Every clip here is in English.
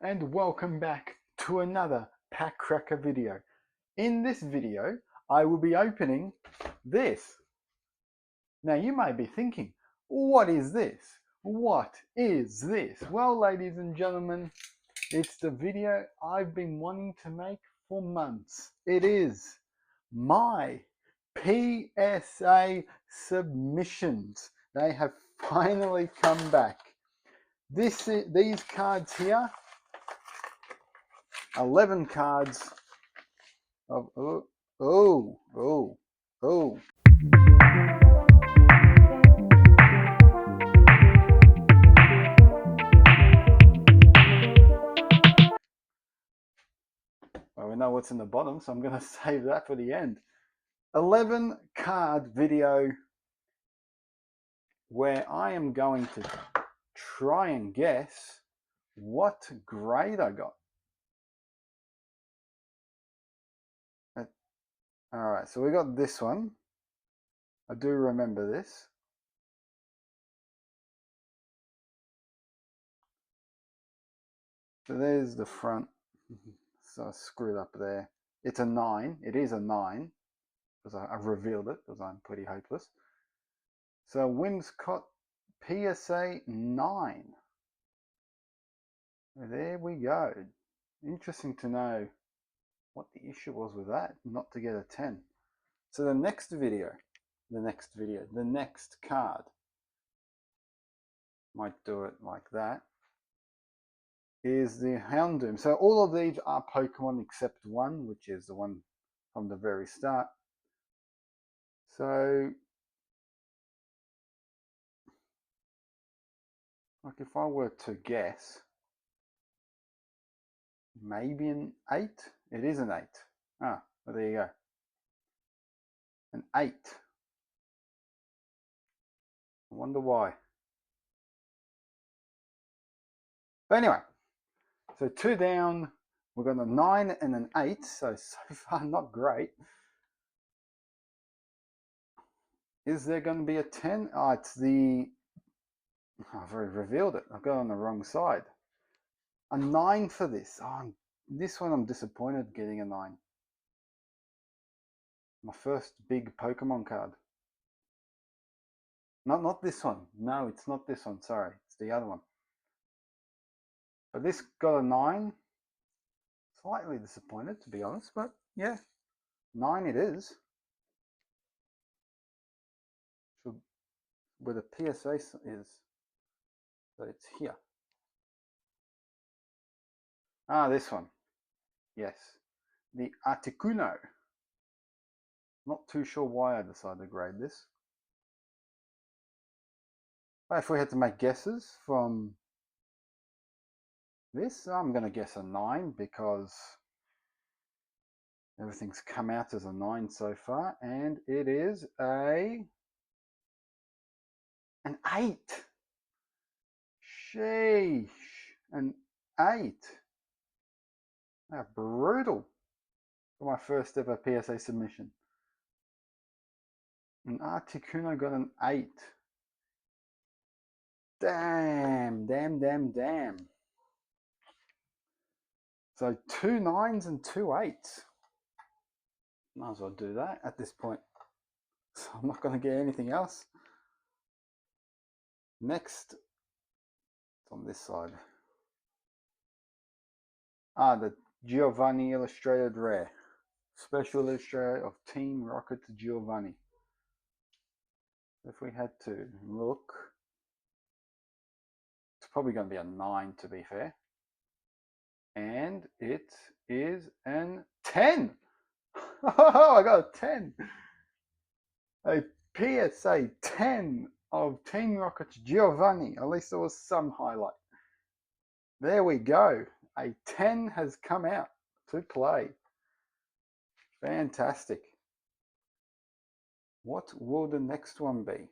and welcome back to another Pakcracker video. In this video, I will be opening this. Now you may be thinking, what is this? What is this? Well, ladies and gentlemen, it's the video I've been wanting to make for months. It is my PSA submissions. They have finally come back. These cards here, 11 cards of oh. Well, we know what's in the bottom, so I'm going to save that for the end. 11 card video where I am going to try and guess what grade I got. All right, so we got this one. I do remember this. So there's the front. So I screwed up there. It's a 9. It is a 9 because I've revealed it because I'm pretty hopeless. So Winscott PSA 9. There we go. Interesting to know what the issue was with that, not to get a 10. So the next card, might do it like that, is the Houndoom. So all of these are Pokemon except one, which is the one from the very start. So, like if I were to guess, maybe an 8? It is an 8. Ah, well, there you go. An 8. I wonder why. But anyway, so 2 down. We've got a 9 and an 8. So far, not great. Is there going to be a 10? Oh, it's the... I've already revealed it. I've got it on the wrong side. A 9 for this. Oh, this one I'm disappointed getting a 9. My first big Pokemon card. Not this one. No, it's not this one. Sorry, it's the other one. But this got a 9. Slightly disappointed, to be honest, but yeah, 9 it is. So where the PSA is, so it's here. Ah, this one. Yes, the Articuno. Not too sure why I decided to grade this. But if we had to make guesses from this, I'm going to guess a 9 because everything's come out as a 9 so far, and it is an 8. Sheesh, an 8. Ah, brutal for my first ever PSA submission. And Articuno got an 8. Damn. So 2 9s and 2 8s. Might as well do that at this point. So I'm not going to get anything else. Next, it's on this side. Ah, the Giovanni Illustrated Rare. Special illustrator of Team Rocket Giovanni. If we had to look, it's probably going to be a 9 to be fair. And it is an 10. Oh, I got a 10. A PSA 10 of Team Rocket's Giovanni. At least there was some highlight. There we go. A 10 has come out to play. Fantastic. What will the next one be?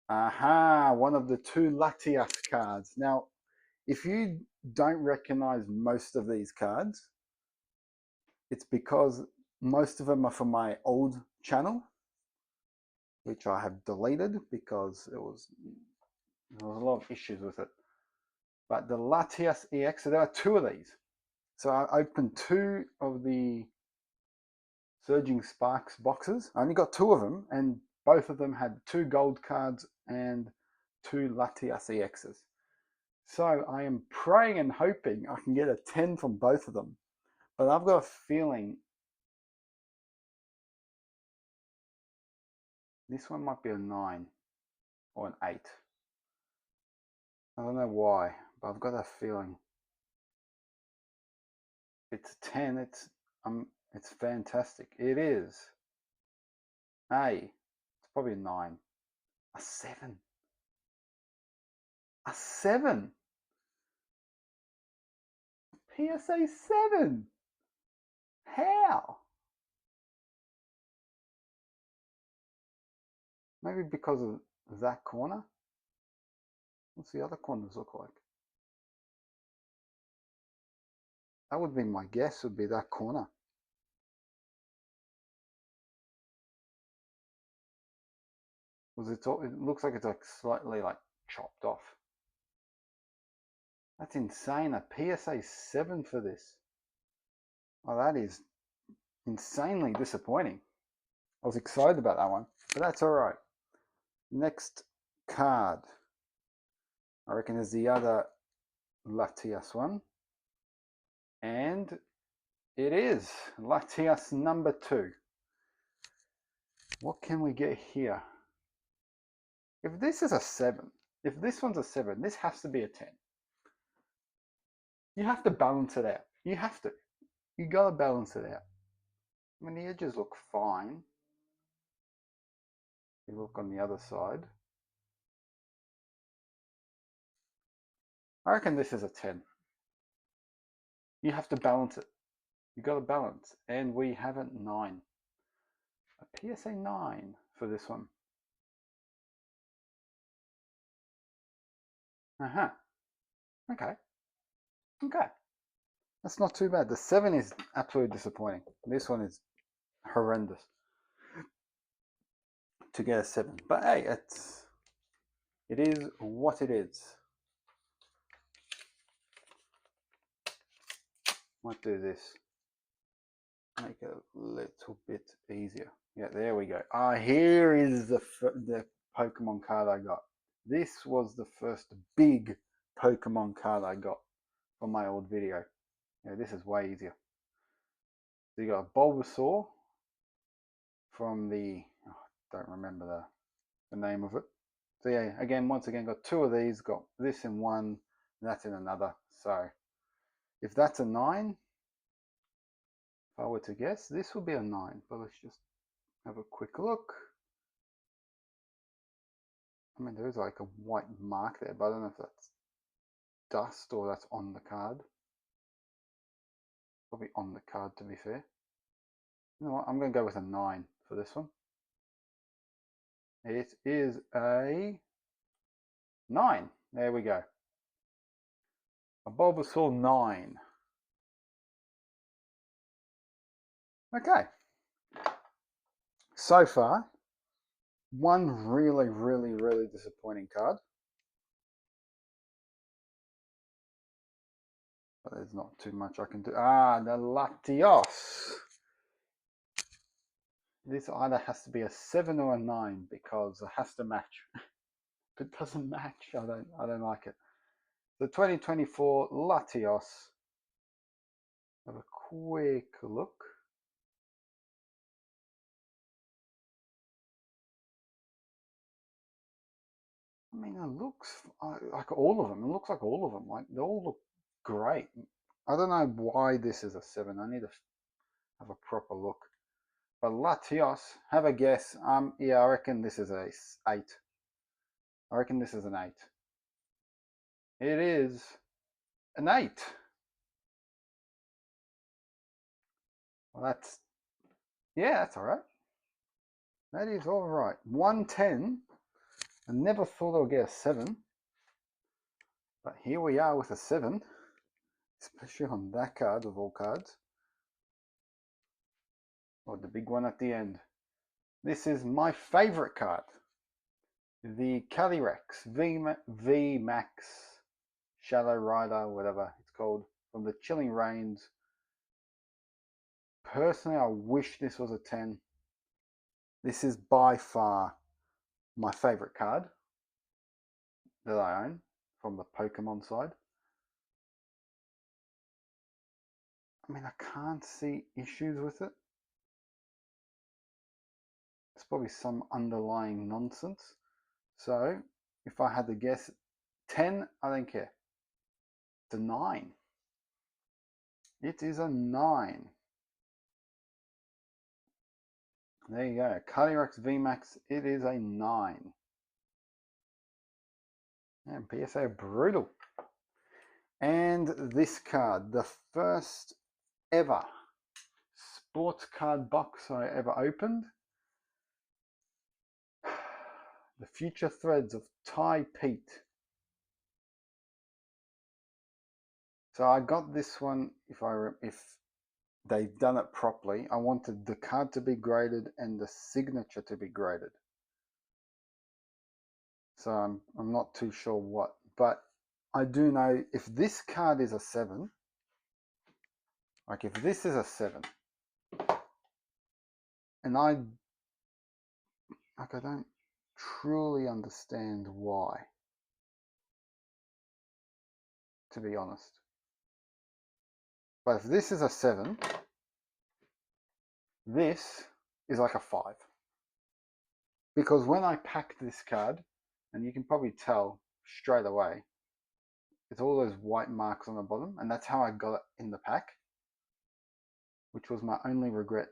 Aha, one of the 2 Latias cards. Now, if you don't recognize most of these cards, it's because most of them are from my old channel, which I have deleted because there was a lot of issues with it. But the Latias EX, so there are two of these. So I opened two of the Surging Sparks boxes. I only got two of them, and both of them had two gold cards and two Latias EXs. So I am praying and hoping I can get a 10 from both of them. But I've got a feeling this one might be a 9 or an 8. I don't know why, but I've got a feeling. It's a 10. It's fantastic. It is. It's probably a 9. A 7. A 7. PSA 7. How? Maybe because of that corner? What's the other corners look like? That would be my guess, would be that corner. It looks like it's like slightly like chopped off. That's insane. A PSA 7 for this. Oh, that is insanely disappointing. I was excited about that one, but that's all right. Next card. I reckon is the other Latias one. And it is Latias number 2. What can we get here? If this is a 7, if this one's a 7, this has to be a 10. You have to balance it out. You have to. You gotta balance it out. I mean, the edges look fine. You look on the other side. I reckon this is a 10. You have to balance it. You got to balance. And we have a 9. A PSA 9 for this one. Okay. Okay. That's not too bad. The 7 is absolutely disappointing. This one is horrendous. To get a 7. But hey, it is what it is. Might do this. Make it a little bit easier. Yeah, there we go. Here is the Pokemon card I got. This was the first big Pokemon card I got from my old video. Yeah, this is way easier. So you got a Bulbasaur from the, don't remember the name of it. So yeah, once again, got two of these, got this in one, and that's in another. So if that's a 9, if I were to guess, this would be a 9. But let's just have a quick look. I mean, there is like a white mark there, but I don't know if that's dust or that's on the card. Probably on the card, to be fair. You know what? I'm going to go with a 9 for this one. It is a 9. There we go. A Bulbasaur 9. Okay. So far, one really, really, really disappointing card. But there's not too much I can do. The Latios. This either has to be a 7 or a 9 because it has to match. If it doesn't match, I don't like it. The 2024 Latios. Have a quick look. I mean, it looks like all of them. It looks like all of them. Like they all look great. I don't know why this is a 7. I need to have a proper look. But Latios, have a guess. Yeah, I reckon this is a 8. I reckon this is an 8. It is an 8. Well, that's all right. That is all right. 110. I never thought I would get a 7. But here we are with a 7. Especially on that card of all cards. Or the big one at the end. This is my favorite card. The Calyrex V Max Shadow Rider, whatever it's called, from the Chilling Reigns. Personally, I wish this was a 10. This is by far my favorite card that I own from the Pokemon side. I mean, I can't see issues with it. There's probably some underlying nonsense. So if I had to guess 10, I don't care. It's a 9. It is a 9. There you go. Calyrex VMAX, it is a 9. And PSA brutal. And this card, the first ever sports card box I ever opened. The Future Threads of Ty Pete. So I got this one, if they've done it properly. I wanted the card to be graded and the signature to be graded. So I'm not too sure what, but I do know if this card is a 7, like if this is a 7, and I don't truly understand why, to be honest. But if this is a 7, this is like a 5. Because when I packed this card, and you can probably tell straight away, it's all those white marks on the bottom, and that's how I got it in the pack, which was my only regret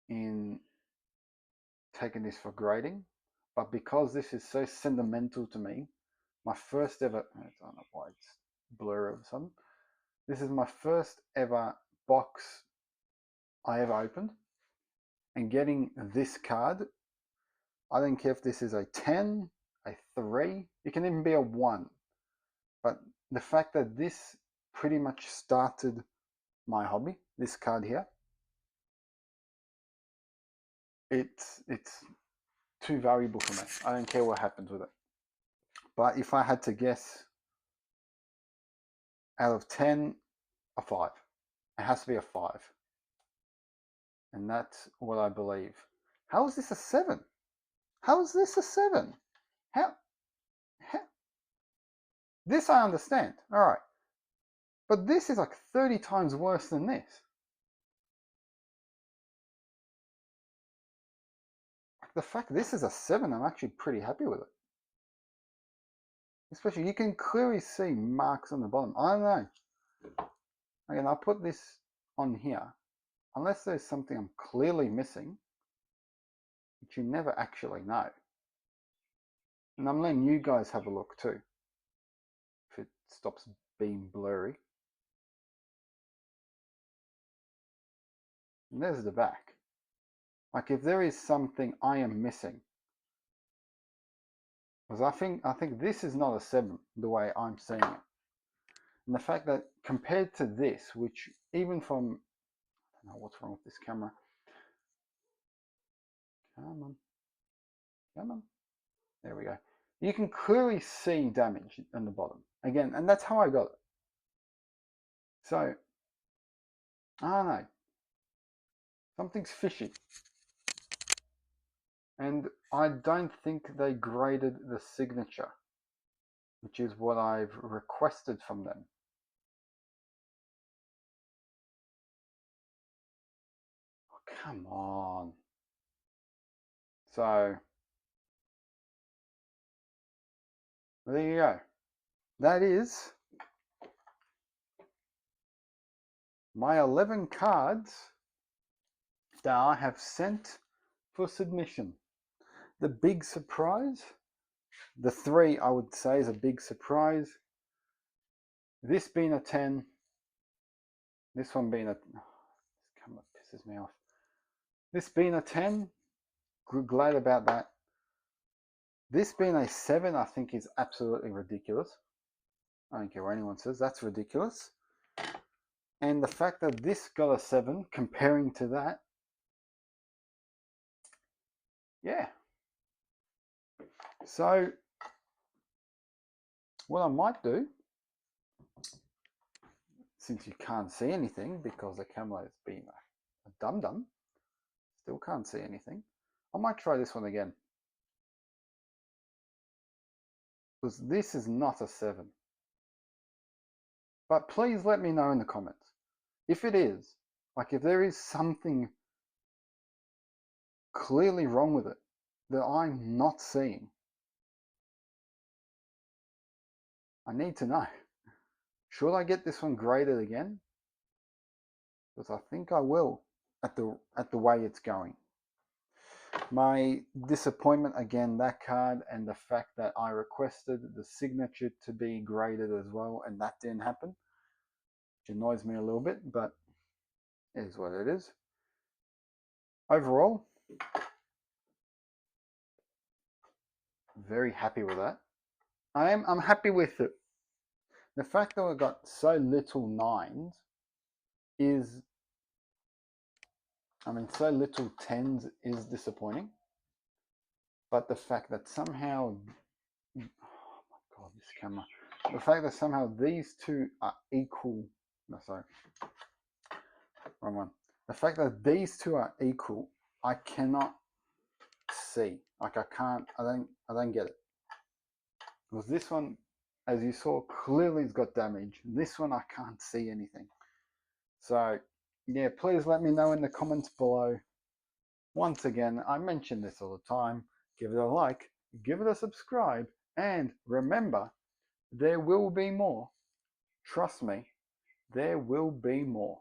in taking this for grading. But because this is so sentimental to me, my first ever, I don't know why it's blurry all of a sudden, this is my first ever box I ever opened, and getting this card, I don't care if this is a 10, a 3, it can even be a 1, but the fact that this pretty much started my hobby, this card here, it's too valuable for me. I don't care what happens with it. But if I had to guess, out of 10, a 5. It has to be a 5. And that's what I believe. How is this a 7? How is this a 7? How? This I understand. All right. But this is like 30 times worse than this. The fact this is a 7, I'm actually pretty happy with it. Especially, you can clearly see marks on the bottom. I don't know. Again, I'll put this on here. Unless there's something I'm clearly missing, which you never actually know. And I'm letting you guys have a look too, if it stops being blurry. And there's the back. Like if there is something I am missing, because I think this is not a 7 the way I'm seeing it. And the fact that compared to this, which even from, I don't know what's wrong with this camera. Come on. Come on. There we go. You can clearly see damage on the bottom. Again, and that's how I got it. So, I don't know. Something's fishy. And I don't think they graded the signature, which is what I've requested from them. Oh, come on. So, there you go. That is my 11 cards that I have sent for submission. The big surprise, the 3 I would say is a big surprise. This being a 10, this one being a, this camera pisses me off. This being a 10, glad about that. This being a 7, I think is absolutely ridiculous. I don't care what anyone says, that's ridiculous. And the fact that this got a 7, comparing to that, yeah. So, what I might do since you can't see anything because the camera is being a dum-dum, still can't see anything. I might try this one again. Because this is not a 7. But please let me know in the comments. If it is, like if there is something clearly wrong with it that I'm not seeing, I need to know. Should I get this one graded again? Because I think I will at the way it's going. My disappointment again, that card, and the fact that I requested the signature to be graded as well, and that didn't happen, which annoys me a little bit, but it is what it is. Overall, very happy with that. I'm happy with it. The fact that we got so little 9s is, so little 10s is disappointing. But the fact that somehow, oh my god, this camera. The fact that somehow these two are equal, no, sorry, wrong one. The fact that these two are equal, I cannot see. Like I don't get it. Because this one, as you saw, clearly it's got damage. This one, I can't see anything. So, yeah, please let me know in the comments below. Once again, I mention this all the time. Give it a like, give it a subscribe, and remember, there will be more. Trust me, there will be more.